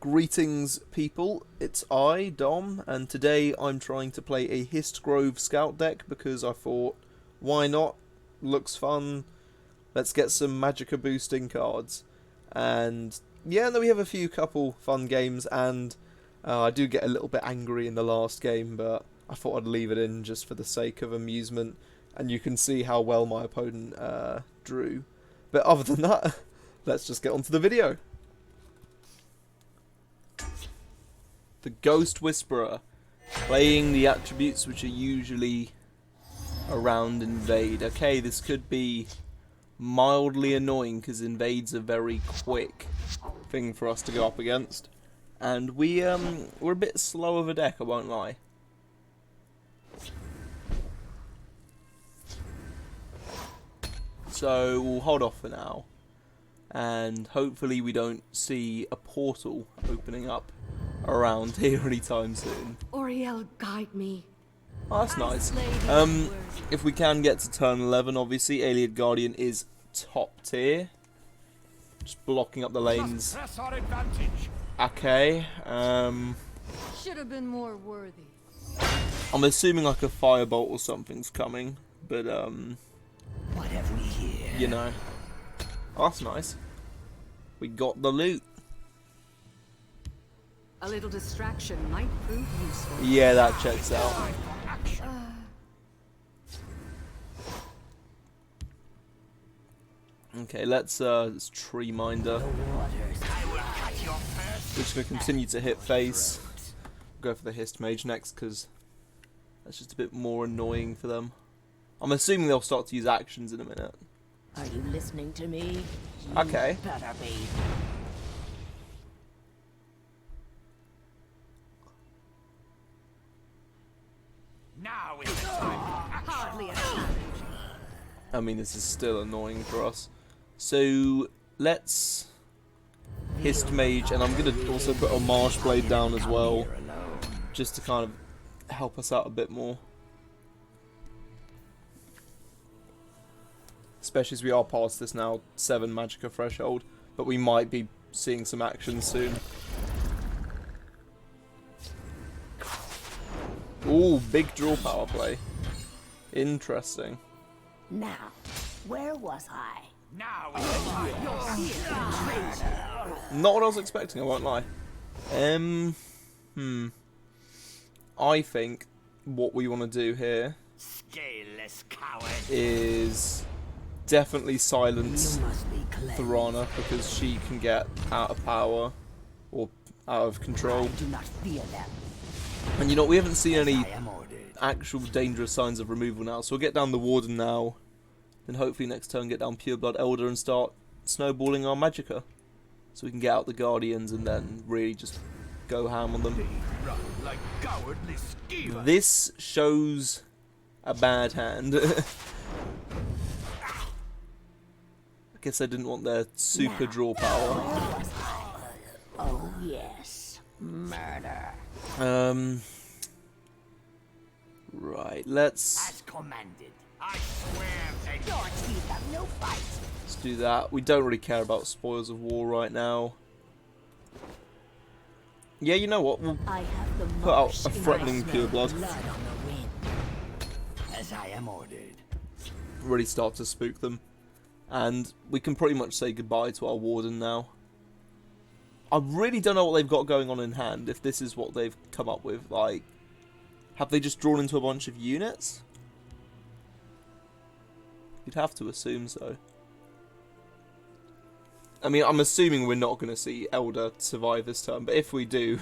Greetings people, it's I, Dom, and today I'm trying to play a Hist Grove scout deck because I thought, why not? Looks fun, let's get some Magicka boosting cards. And yeah, no, we have a few couple fun games, and I do get a little bit angry in the last game, but I thought I'd leave it in just for the sake of amusement, and you can see how well my opponent drew. But other than that, let's just get on to the video. The Ghost Whisperer, playing the attributes which are usually around Invade. Okay, this could be mildly annoying because Invade's a very quick thing for us to go up against. And we're a bit slow of a deck, I won't lie. So we'll hold off for now. And hopefully we don't see a portal opening up around here anytime soon. Oriel, guide me. Oh, that's nice. If we can get to turn 11, obviously, Alien Guardian is top tier. Just blocking up the lanes. Okay. Should have been more worthy. I'm assuming like a firebolt or something's coming, but What have we here? you know. Oh, that's nice. We got the loot. A little distraction might prove useful. Yeah, that checks out. Okay, let's tree minder. We're just gonna continue to hit face. Go for the Hist Mage next because that's just a bit more annoying for them. I'm assuming they'll start to use actions in a minute. Are you listening to me? Okay. You better be. Now is the time. Hardly a challenge. I mean, this is still annoying for us. So let's Hist Mage, and I'm gonna also put a Marsh Blade down as well, just to kind of help us out a bit more. Especially as we are past this now 7 Magicka threshold, but we might be seeing some action soon. Ooh, big draw power play. Interesting. Now, where was I? Now is the time. Not what I was expecting, I won't lie. I think what we want to do here Scaleless coward. is definitely silence You must be clever. Thorana because she can get out of power or out of control. Do not fear them. And you know, we haven't seen any I am ordered. actual dangerous signs of removal now, so we'll get down the Warden now, then hopefully next turn get down Pureblood Elder and start snowballing our Magicka, so we can get out the Guardians and then really just go ham on them. Run like cowardly skeever. This shows a bad hand. I guess I didn't want their super draw power. Where was I? Oh yes, murder. Right, let's As commanded. I swear vengeance. Your teeth have no fight. do that. We don't really care about Spoils of War right now. Yeah, you know what? We'll I have the put out marsh a in my threatening smell. Pureblood. Blood on the wind. As I am ordered. Really start to spook them. And we can pretty much say goodbye to our Warden now. I really don't know what they've got going on in hand, if this is what they've come up with. Like, have they just drawn into a bunch of units? You'd have to assume so. I mean, I'm assuming we're not going to see Elder survive this turn, but if we do,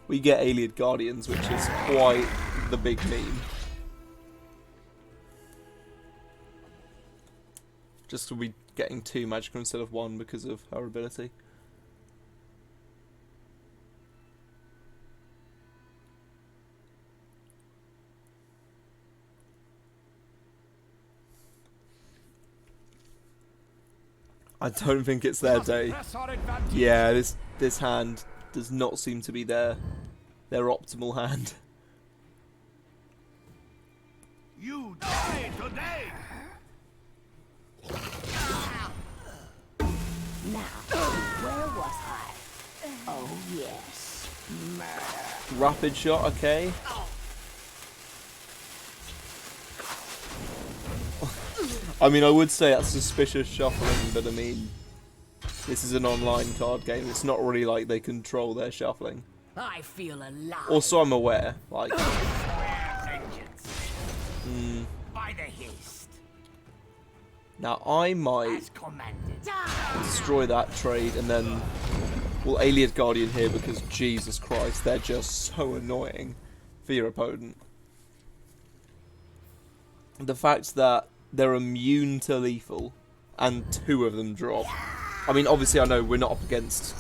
we get Alien Guardians, which is quite the big meme. Just to be getting 2 Magicka instead of 1 because of her ability. I don't think it's their day. Press our advantage. Yeah, this hand does not seem to be their optimal hand. You die today. Now, where was I? Oh Oh, yes. Murder. Rapid shot, okay. I mean, I would say that's suspicious shuffling, but I mean, this is an online card game. It's not really like they control their shuffling. I feel alive. Also, I'm aware, like... By the Hist. Now, I might As commanded. destroy that trade and then we'll Alien Guardian here because, Jesus Christ, they're just so annoying for your opponent. The fact that they're immune to lethal and 2 of them drop. I mean, obviously I know we're not up against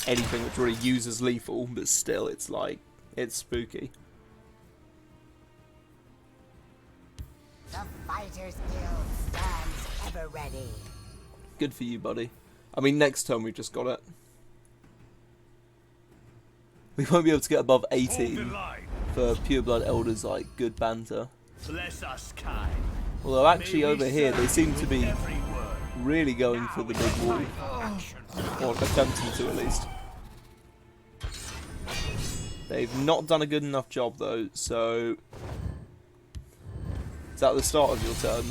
anything which really uses lethal, but still, it's like, it's spooky. The Fighters Guild stands ever ready. Good for you, buddy. I mean, next turn we've just got it. We won't be able to get above Hold 18 the line. for Pureblood Elders, like, good banter. Bless us kind. Although actually May we over here they serve seem you to be with every word. really going for the big wall. Action. Or attempting to, at least. They've not done a good enough job, though, so... Is that the start of your turn?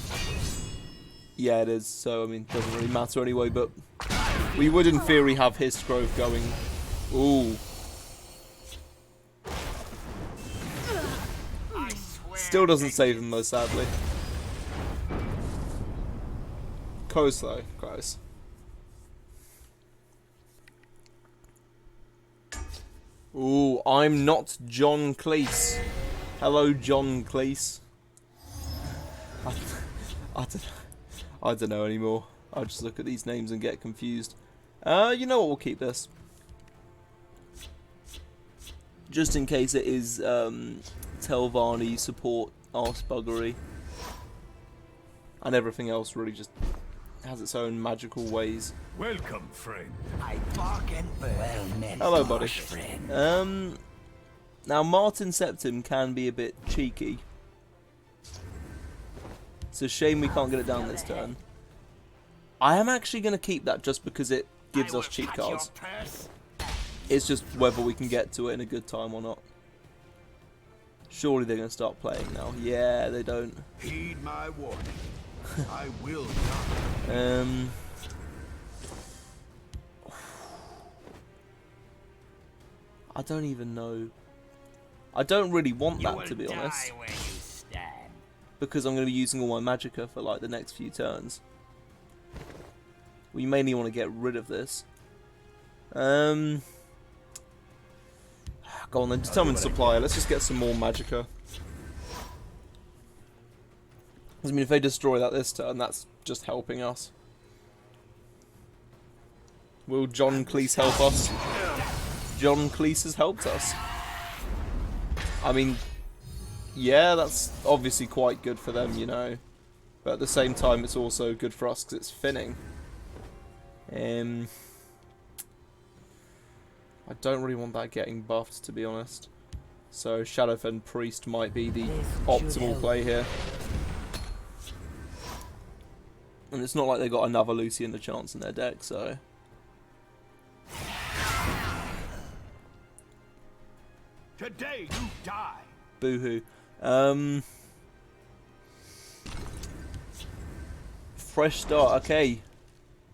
Yeah, it is, so, I mean, it doesn't really matter anyway, but... We would, in theory, have Hist Grove going... Ooh. I swear Still doesn't save them, though, sadly. Close, though. Close. Ooh, I'm not John Cleese. Hello, John Cleese. I don't know anymore. I just look at these names and get confused. You know what? We'll keep this. Just in case it is Telvanni support arse buggery. And everything else really just has its own magical ways. Welcome, friend. I bargain well met. Hello, buddy. Friend. Now Martin Septim can be a bit cheeky. It's a shame we can't get it down this turn. I am actually going to keep that just because it gives us cheat cards. It's just whether we can get to it in a good time or not. Surely they're going to start playing now. Yeah, they don't. Heed my warning. I will not. I don't even know. I don't really want that, to be honest, Where you stand. because I'm going to be using all my Magicka for like the next few turns. We mainly want to get rid of this. Go on then, determine supply. Let's just get some more Magicka. I mean, if they destroy that this turn, that's just helping us. Will John Cleese help us? John Cleese has helped us. I mean, yeah, that's obviously quite good for them, you know. But at the same time, it's also good for us because it's finning. I don't really want that getting buffed, to be honest. So Shadowfen Priest might be the optimal play here. And it's not like they've got another Lucian the chance in their deck, so... Today you die. Boo-hoo. Fresh start, okay.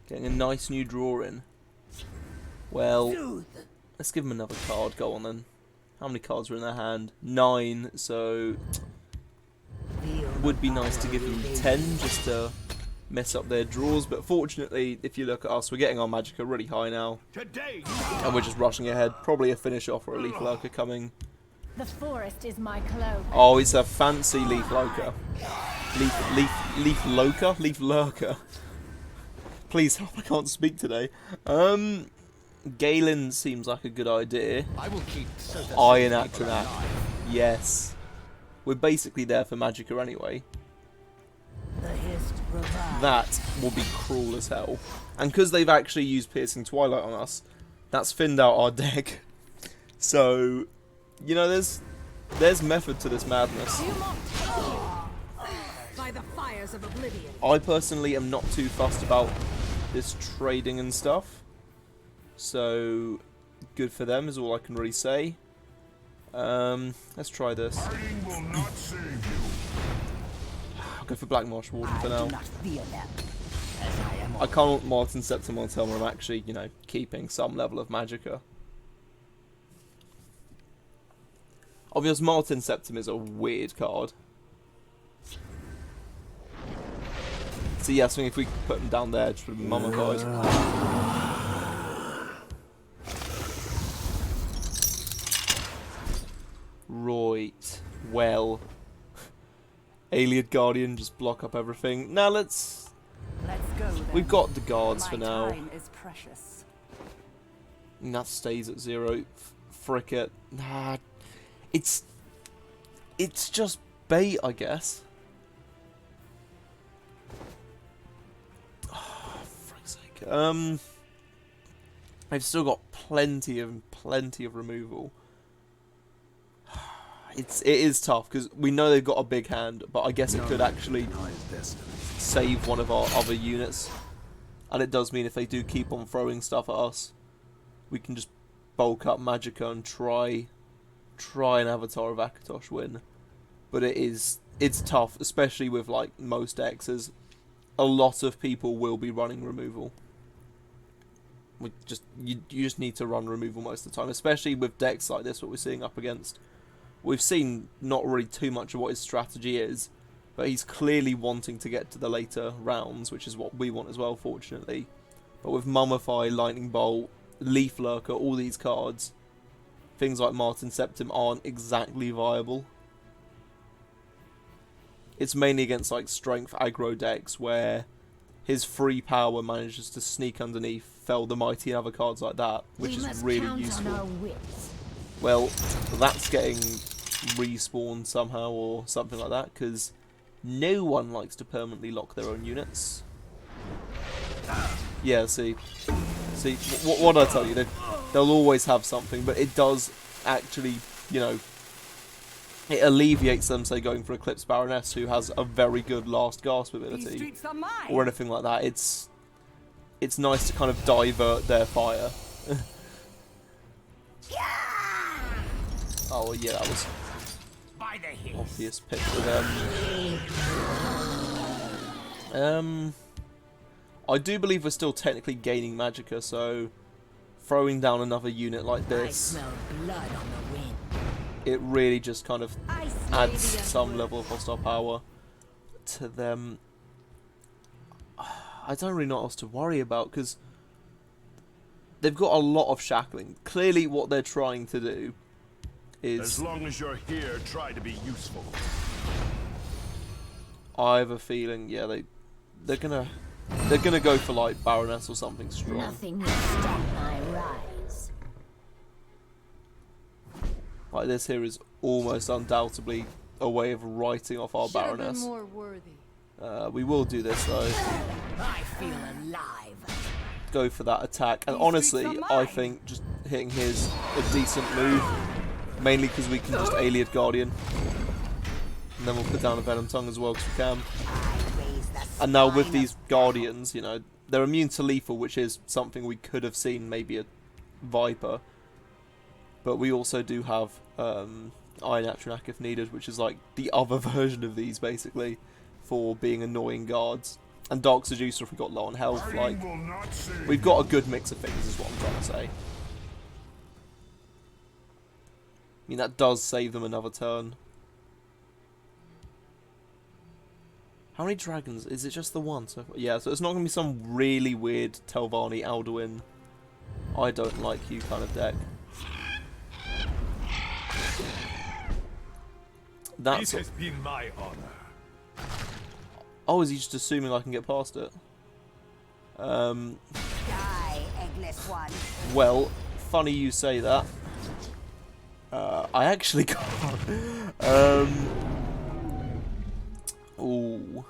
Getting a nice new draw in. Well, let's give them another card. Go on then. How many cards are in their hand? 9, so... Would be nice to give them 10 just to mess up their draws, but fortunately, if you look at us, we're getting our Magicka really high now. Today And we're just rushing ahead. Probably a finish off or a Leaf Lurker coming. The forest is my cloak. Oh, it's a fancy Leaf Lurker. Leaf Lurker? Leaf Lurker. Please help, I can't speak today. Galen seems like a good idea. I will keep certain Iron people Atronach. alive. Yes. We're basically there for Magicka anyway. The Hist Grove. That will be cruel as hell. And because they've actually used Piercing Twilight on us, that's thinned out our deck. So, you know, there's method to this madness. By the fires of oblivion. I personally am not too fussed about this trading and stuff. So, good for them is all I can really say. Let's try this. Fighting will not save you. I'll go for Black Marsh Warden for I now. do not fear them, as I am I can't Martin Septim on tell me I'm actually, you know, keeping some level of Magicka. Obviously, Martin Septim is a weird card. So yeah, I think if we put him down there, just would be mummified. Right. Well. Alien Guardian, just block up everything. Now Let's go then. we've got the guards for My now. time is precious. And that stays at 0. Frick it. Nah. It's just bait, I guess. Oh, frick's sake. I've still got plenty of removal. It is tough because we know they've got a big hand, but I guess it could actually save one of our other units. And it does mean if they do keep on throwing stuff at us, we can just bulk up Magicka and try an Avatar of Akatosh win. But it's tough, especially with like most decks, as a lot of people will be running removal. You just need to run removal most of the time, especially with decks like this, what we're seeing up against. We've seen not really too much of what his strategy is, but he's clearly wanting to get to the later rounds, which is what we want as well, fortunately. But with Mummify, Lightning Bolt, Leaf Lurker, all these cards, things like Martin Septim aren't exactly viable. It's mainly against like strength aggro decks where his free power manages to sneak underneath, fell the mighty and other cards like that, which is really useful. Well, that's getting respawned somehow or something like that, because no one likes to permanently lock their own units. Yeah, see, what I tell you, they'll always have something, but it does actually, you know, it alleviates them, say, going for Eclipse Baroness, who has a very good last gasp ability, or anything like that. It's nice to kind of divert their fire. Oh yeah, that was obvious pick for them. I do believe we're still technically gaining Magicka, so throwing down another unit like this, it really just kind of adds some level of hostile power to them. I don't really know what else to worry about, because they've got a lot of shackling. Clearly what they're trying to do is... As long as you're here, try to be useful. I have a feeling, yeah, they're gonna go for like Baroness or something strong. Nothing will stop my rise. Like this here is almost undoubtedly a way of writing off our Baroness. More worthy. We will do this though. I feel alive. Go for that attack, and honestly, I think just hitting his a decent move. Mainly because we can just Alien Guardian. And then we'll put down a Venom Tongue as well because we can. And now with these Guardians, you know, they're immune to lethal, which is something we could have seen maybe a Viper. But we also do have Iron Atronach if needed, which is like the other version of these basically, for being annoying guards. And Dark Seducer if we got low on health. Like, we've got a good mix of things is what I'm trying to say. I mean, that does save them another turn. How many dragons? Is it just the one? So yeah, so it's not going to be some really weird Telvanni, Alduin, I don't like you kind of deck. This has been my honor. Oh, is he just assuming I can get past it? Die, eggless one. Well, funny you say that. I actually can't. Ooh.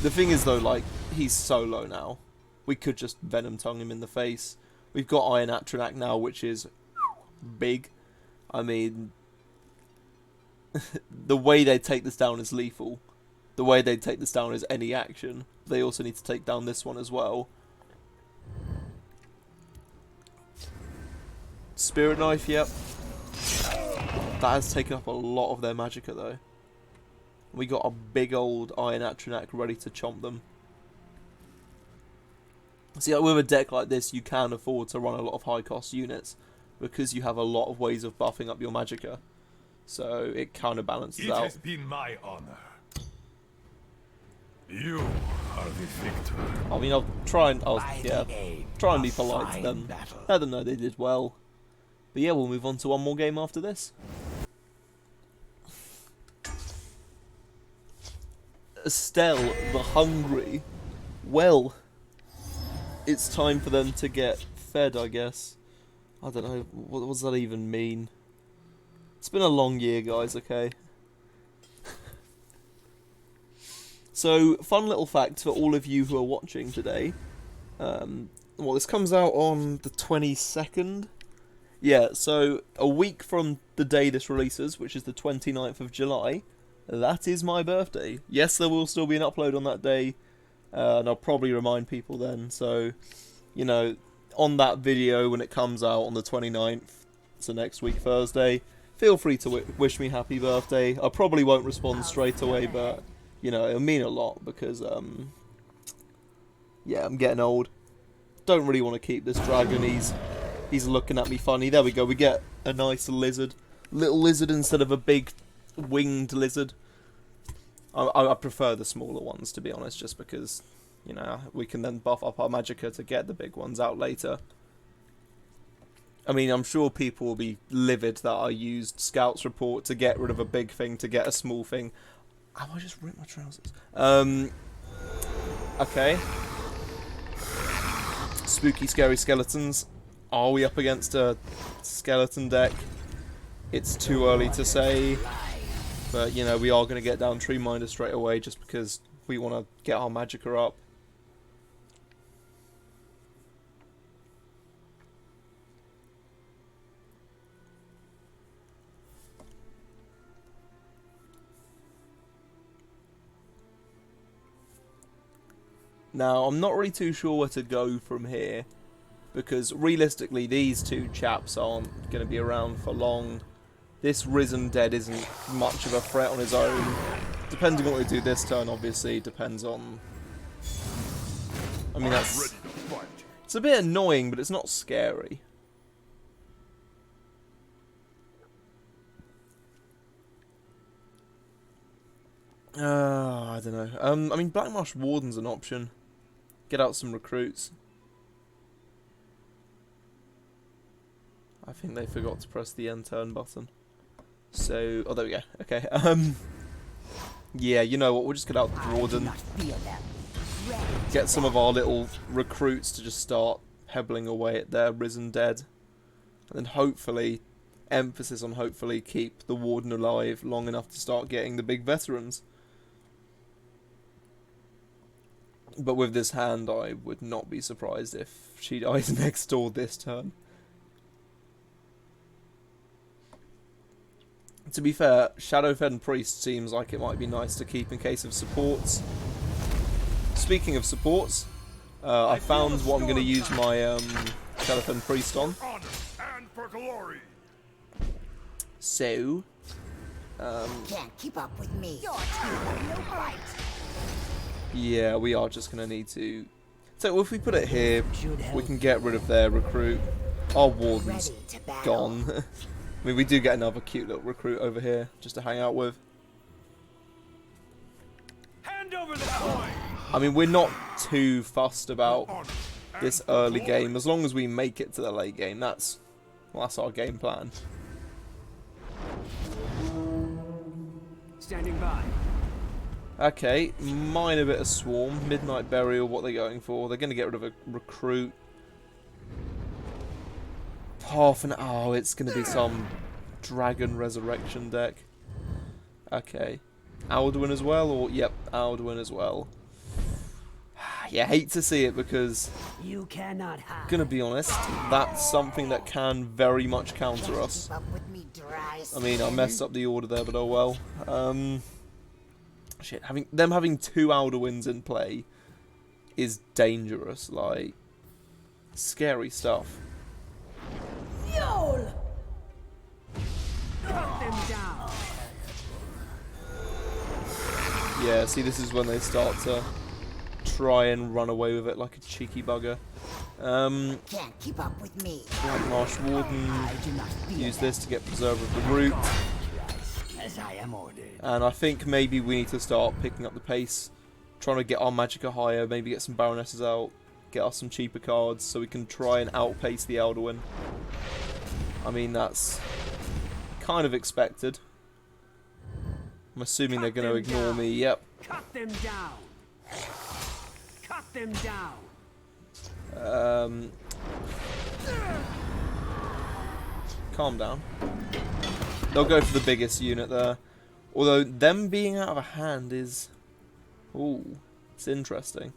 The thing is though, like, he's so low now. We could just Venom Tongue him in the face. We've got Iron Atronach now, which is big. I mean, the way they take this down is lethal. The way they take this down is any action. They also need to take down this one as well. Spirit Knife, yep. That has taken up a lot of their Magicka though. We got a big old Iron Atronach ready to chomp them. See, like, with a deck like this, you can afford to run a lot of high cost units because you have a lot of ways of buffing up your Magicka. So it kind of balances out. It has been my honor. You are the victor. I mean, I'll try and be polite to them. Let them know they did well. But yeah, we'll move on to one more game after this. Estelle the Hungry. Well, it's time for them to get fed, I guess. I don't know, what does that even mean? It's been a long year, guys, okay? So, fun little fact for all of you who are watching today. Well, this comes out on the 22nd. Yeah, so a week from the day this releases, which is the 29th of July, that is my birthday. Yes, there will still be an upload on that day, and I'll probably remind people then. So, you know, on that video when it comes out on the 29th, so next week, Thursday, feel free to wish me happy birthday. I probably won't respond straight away, but, you know, it'll mean a lot because, yeah, I'm getting old. Don't really want to keep this dragon. He's looking at me funny. There we go. We get a nice lizard. Little lizard instead of a big winged lizard. I prefer the smaller ones, to be honest, just because, you know, we can then buff up our Magicka to get the big ones out later. I mean, I'm sure people will be livid that I used Scout's Report to get rid of a big thing to get a small thing. Oh, I just ripped my trousers. Okay. Spooky, scary skeletons. Are we up against a skeleton deck? It's too early to say. But, you know, we are going to get down Tree Minder straight away just because we want to get our Magicka up. Now, I'm not really too sure where to go from here, because realistically these two chaps aren't going to be around for long. This Risen Dead isn't much of a threat on his own. Depending on what they do this turn, obviously, depends on... I mean, that's... It's a bit annoying, but it's not scary. I don't know. I mean, Black Marsh Warden's an option. Get out some recruits. I think they forgot to press the end turn button. So, oh, there we go. Okay. Yeah, you know what? We'll just get out the Warden. Get some of our little recruits to just start hebbling away at their Risen Dead. And then hopefully, emphasis on hopefully, keep the Warden alive long enough to start getting the big veterans. But with this hand, I would not be surprised if she dies next door this turn. To be fair, Shadowfen Priest seems like it might be nice to keep in case of supports. Speaking of supports, I found what I'm going to use my Shadowfen Priest on. So, Can't keep up with me. Your team have no fight. Yeah, we are just going to need to... So if we put it here, we can get rid of their recruit. Our Warden's gone. I mean, we do get another cute little recruit over here, just to hang out with. Hand over the coin. I mean, we're not too fussed about this early game. As long as we make it to the late game, that's our game plan. Standing by. Okay, minor bit of Swarm. Midnight Burial, what are they going for? They're going to get rid of a recruit. Oh, it's going to be some Dragon Resurrection deck. Okay. Alduin as well? Or yep, Alduin as well. Yeah, hate to see it because, You cannot hide. gonna be honest, that's something that can very much counter us. Keep up with me, dry I mean, I messed up the order there, but oh well. Shit, having two Alduins in play is dangerous, like, scary stuff. You're Yeah, see, this is when they start to try and run away with it like a cheeky bugger. Can't keep up with me. Black Marsh Warden, I do not fear use this to get Preserver of the Root. as I am ordered. And I think maybe we need to start picking up the pace, trying to get our Magicka higher, maybe get some Baronesses out, get us some cheaper cards so we can try and outpace the Elderwin. I mean, that's kind of expected. I'm assuming they're going to ignore me. Yep. Cut them down. Cut them down. Calm down. They'll go for the biggest unit there. Although, them being out of a hand is... Ooh, it's interesting.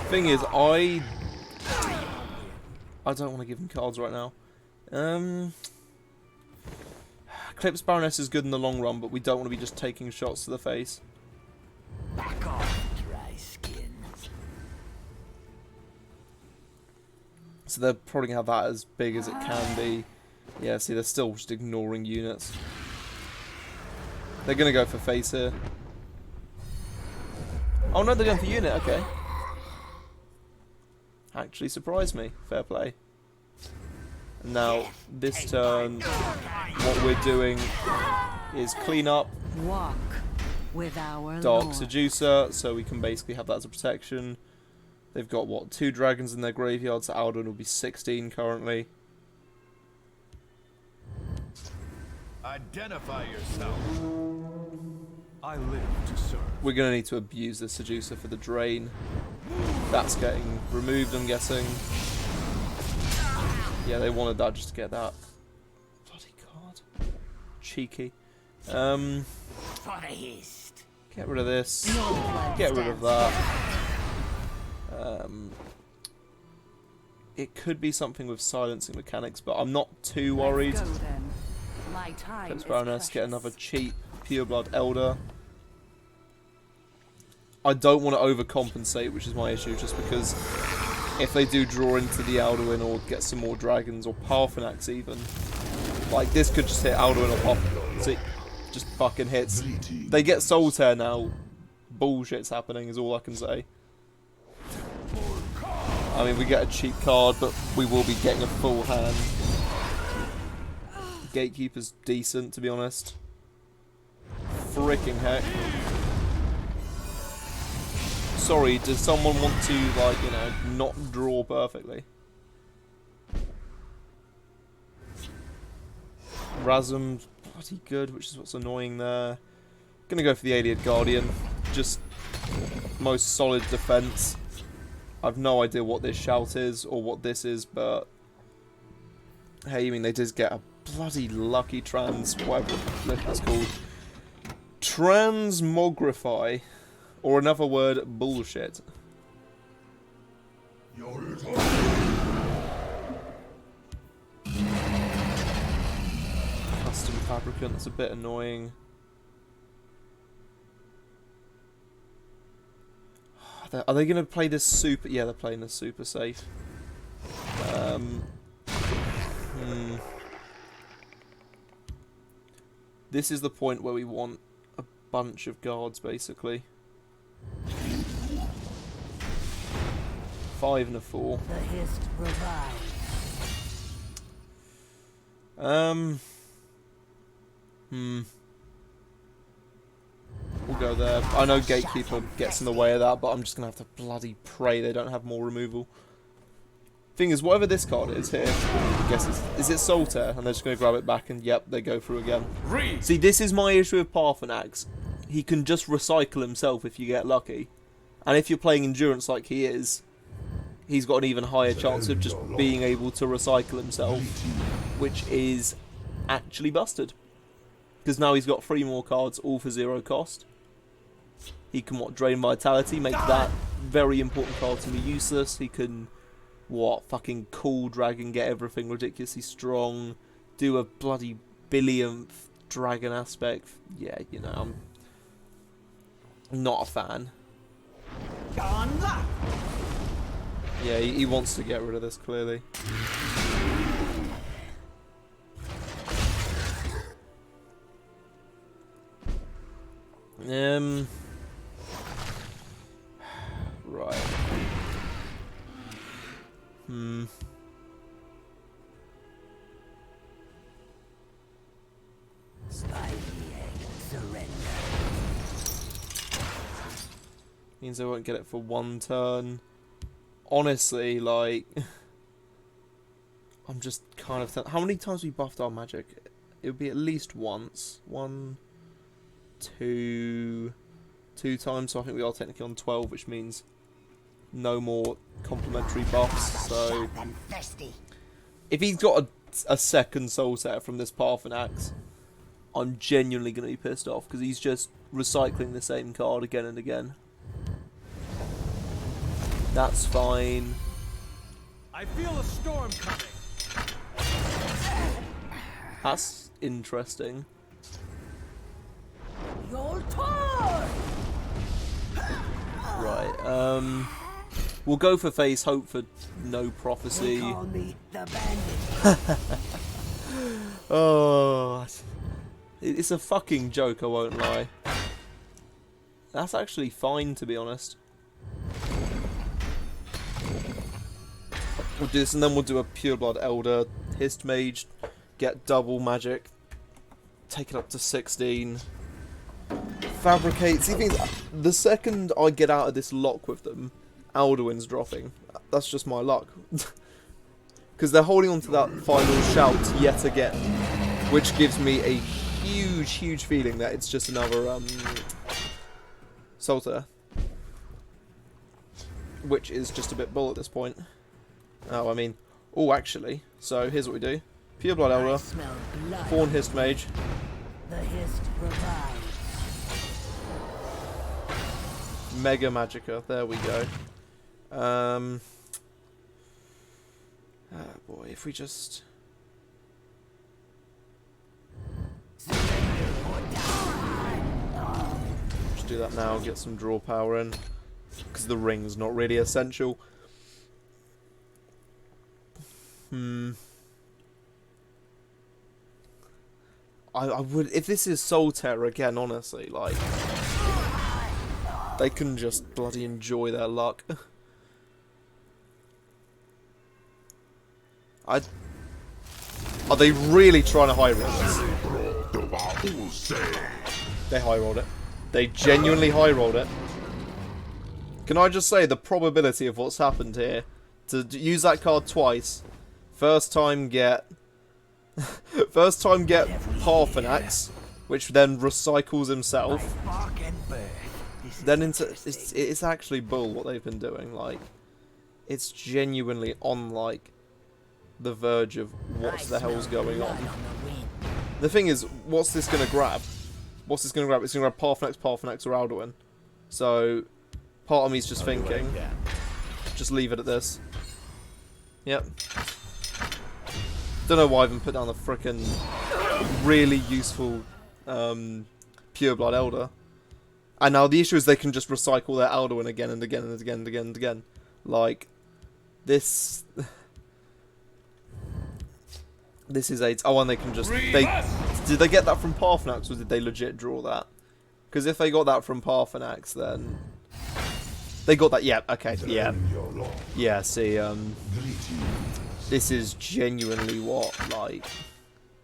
Thing is, I don't want to give him cards right now. Eclipse Baroness is good in the long run, but we don't want to be just taking shots to the face. Back off, dry skin. So they're probably going to have that as big as it can be. Yeah, see, they're still just ignoring units. They're going to go for face here. Oh no, they're going for unit, okay. Actually surprised me. Fair play. Now, this turn, what we're doing is clean up, Walk with our Dark Lord. Seducer, so we can basically have that as a protection. They've got, what, 2 dragons in their graveyard, so Alduin will be 16 currently. Identify yourself. I live to serve. We're going to need to abuse the Seducer for the drain. That's getting removed, I'm guessing. Yeah, they wanted that just to get that. Bloody card. Cheeky. For the Hist. Get rid of this. Get rid of that. It could be something with silencing mechanics, but I'm not too worried. Let's go, then. My time Eclipse is Baroness, get precious. another cheap Pureblood Elder. I don't want to overcompensate, which is my issue, just because if they do draw into the Alduin or get some more dragons or Parthenax even, like this could just hit Alduin or Parthenax. See, just fucking hits. They get Soul Tear now. Bullshit's happening is all I can say. I mean, we get a cheap card, but we will be getting a full hand. Gatekeeper's decent, to be honest. Freaking heck. Sorry, does someone want to, like, you know, not draw perfectly? Razum's bloody good, which is what's annoying there. Gonna go for the Alien Guardian. Just most solid defense. I've no idea what this shout is or what this is, but hey, I mean, they did get a bloody lucky whatever that's called. Transmogrify. Or another word, bullshit. Custom Fabricant, that's a bit annoying. Are they going to play this super... Yeah, they're playing this super safe. This is the point where we want a bunch of guards, basically. 5 and a 4. The Hist revive. We'll go there. I know Gatekeeper gets in the way of that, but I'm just going to have to bloody pray they don't have more removal. Thing is, whatever this card is here, I guess is it Soul Tear? And they're just going to grab it back and, yep, they go through again. See, this is my issue with Parthenax. He can just recycle himself if you get lucky. And if you're playing Endurance like he is, he's got an even higher chance of just being able to recycle himself, which is actually busted. Because now he's got 3 more cards, all for 0 cost. He can, drain Vitality, make that very important card to be useless. He can, fucking Cool Dragon, get everything ridiculously strong, do a bloody billionth dragon aspect. Yeah, you know, I'm not a fan. Yeah, he wants to get rid of this, clearly. Right. Means I won't get it for one turn. Honestly, like... I'm just kind of... How many times we buffed our magic? It would be at least once. 1, 2... 2 times, so I think we are technically on 12, which means no more complementary buffs, so... If he's got a second soul set from this Parthenax, I'm genuinely going to be pissed off, because he's just recycling the same card again and again. That's fine. I feel a storm coming. That's interesting. Your turn. Right, we'll go for face, hope for no prophecy. Call me the bandit. Oh, it's a fucking joke, I won't lie. That's actually fine, to be honest. We'll do this, and then we'll do a Pureblood Elder, Hist Mage, get double magic, take it up to 16. Fabricate. See, things. The second I get out of this lock with them, Alduin's dropping. That's just my luck. Because they're holding on to that final shout yet again, which gives me a huge, huge feeling that it's just another Salter, which is just a bit bull at this point. Oh, I mean, oh, actually. So here's what we do: Pureblood Elder, Fawn Hist Mage. The Hist revives. Mega Magicka, there we go. Oh boy, if we just... Just do that now, get some draw power in. Because the ring's not really essential. I would... If this is Soul Terror again, honestly, like... They can just bloody enjoy their luck. Are they really trying to high roll this? They high rolled it. They genuinely high rolled it. Can I just say the probability of what's happened here? To use that card twice. First time get Parthenax, which then recycles himself. Then it's actually bull what they've been doing. Like, it's genuinely on like the verge of what the hell's going on. The thing is, what's this gonna grab? What's this gonna grab? It's gonna grab Parthenax, or Alduin. So part of me's just thinking, just leave it at this. Yep. Don't know why I even put down the frickin' really useful Pureblood Elder. And now the issue is they can just recycle their Alduin again and again and again and again and again. Like, this... This is 8. Oh, and they can just... Did they get that from Parthenax, or did they legit draw that? Because if they got that from Parthenax, then... They got that... Yeah, okay, yeah. Yeah, see, this is genuinely what, like...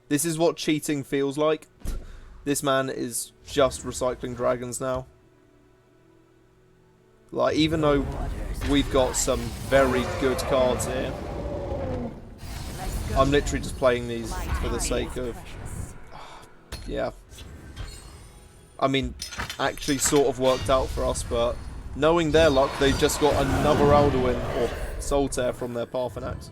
This is what cheating feels like. This man is just recycling dragons now. Like, even though we've got some very good cards here, I'm literally just playing these for the sake of... Yeah. I mean, actually sort of worked out for us, but knowing their luck, they've just got another Alduin or Soul Tear from their Parthenax.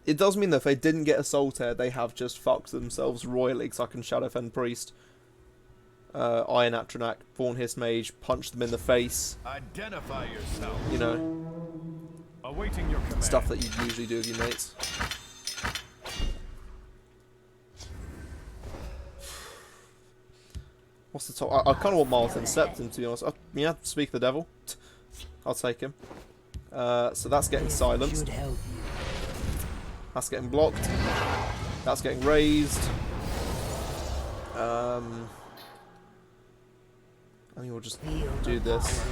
It does mean that if they didn't get a Soul Tear, they have just fucked themselves royally, because I can Shadowfen Priest, Iron Atronak, Fawn Hist Mage, punch them in the face. Identify yourself. You know, Awaiting your command. stuff that you usually do with your mates. What's the top? I kind of want Martin Septon, to be honest. Yeah, speak of the devil. I'll take him. So that's getting silenced. Should help you. That's getting blocked. That's getting raised. I think we'll just do this.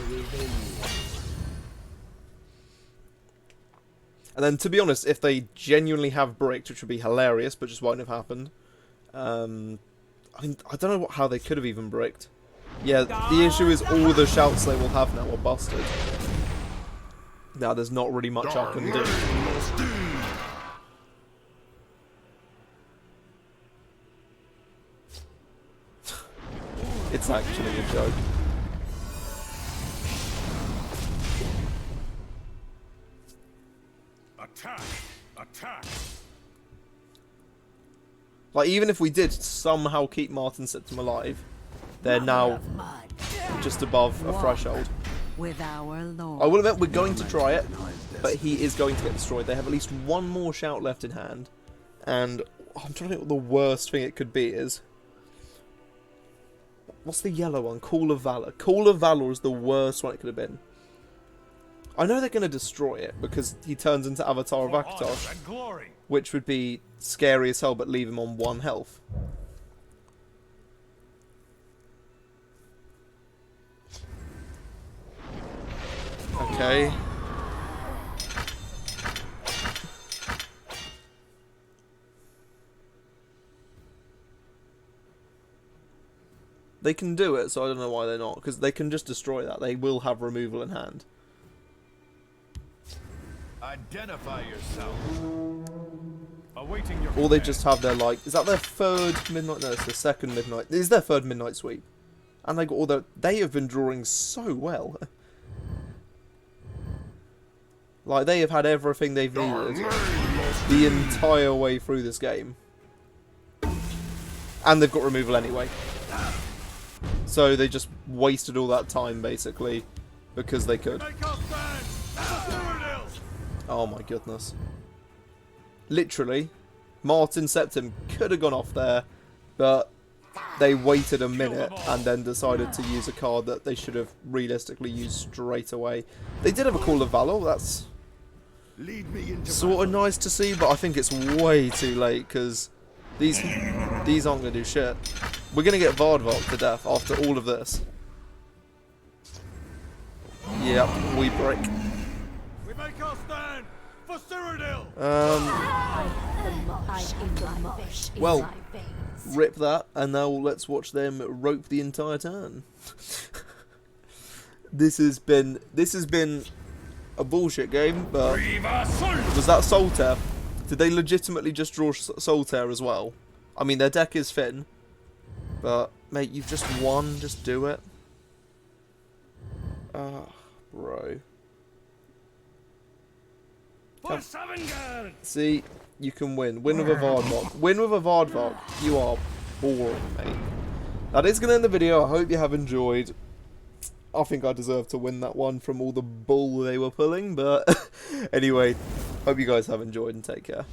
And then, to be honest, if they genuinely have bricked, which would be hilarious, but just won't have happened. I mean, I don't know how they could have even bricked. Yeah, the issue is all the shouts they will have now are busted. Now, there's not really much I can do. It's actually a joke. Attack! Attack! Like, even if we did somehow keep Martin Septim alive, they're now just above a threshold. With our Lord. I will admit we're going to try it, but he is going to get destroyed. They have at least one more shout left in hand, and I'm trying to think what the worst thing it could be is. What's the yellow one? Call of Valor. Call of Valor is the worst one it could have been. I know they're going to destroy it because he turns into Avatar of Akatosh, which would be scary as hell, but leave him on 1 health. Okay. They can do it, so I don't know why they're not, because they can just destroy that. They will have removal in hand. Identify yourself. Awaiting your Or they command. just have their, like, is that their 3rd midnight? No, it's the 2nd midnight. It's their 3rd midnight sweep. And they got all the, they have been drawing so well. Like, they have had everything they've needed the entire way through this game. And they've got removal anyway. So they just wasted all that time, basically, because they could. Oh my goodness. Literally, Martin Septim could have gone off there, but they waited a minute and then decided to use a card that they should have realistically used straight away. They did have a Call of Valor, that's sort of nice to see, but I think it's way too late, because these aren't going to do shit. We're going to get Vardvark to death after all of this. Yep, we break. We make our stand for Cyrodiil! Well, rip that, and now let's watch them rope the entire turn. This has been a bullshit game, but was that Solitaire? Did they legitimately just draw Solitaire as well? I mean, their deck is thin, but mate, you've just won. Just do it. Bro. Come. See, you can win. Win with a Vardvark. Win with a Vardvark. You are boring, mate. That is going to end the video. I hope you have enjoyed. I think I deserve to win that one from all the bull they were pulling, but anyway, hope you guys have enjoyed and take care.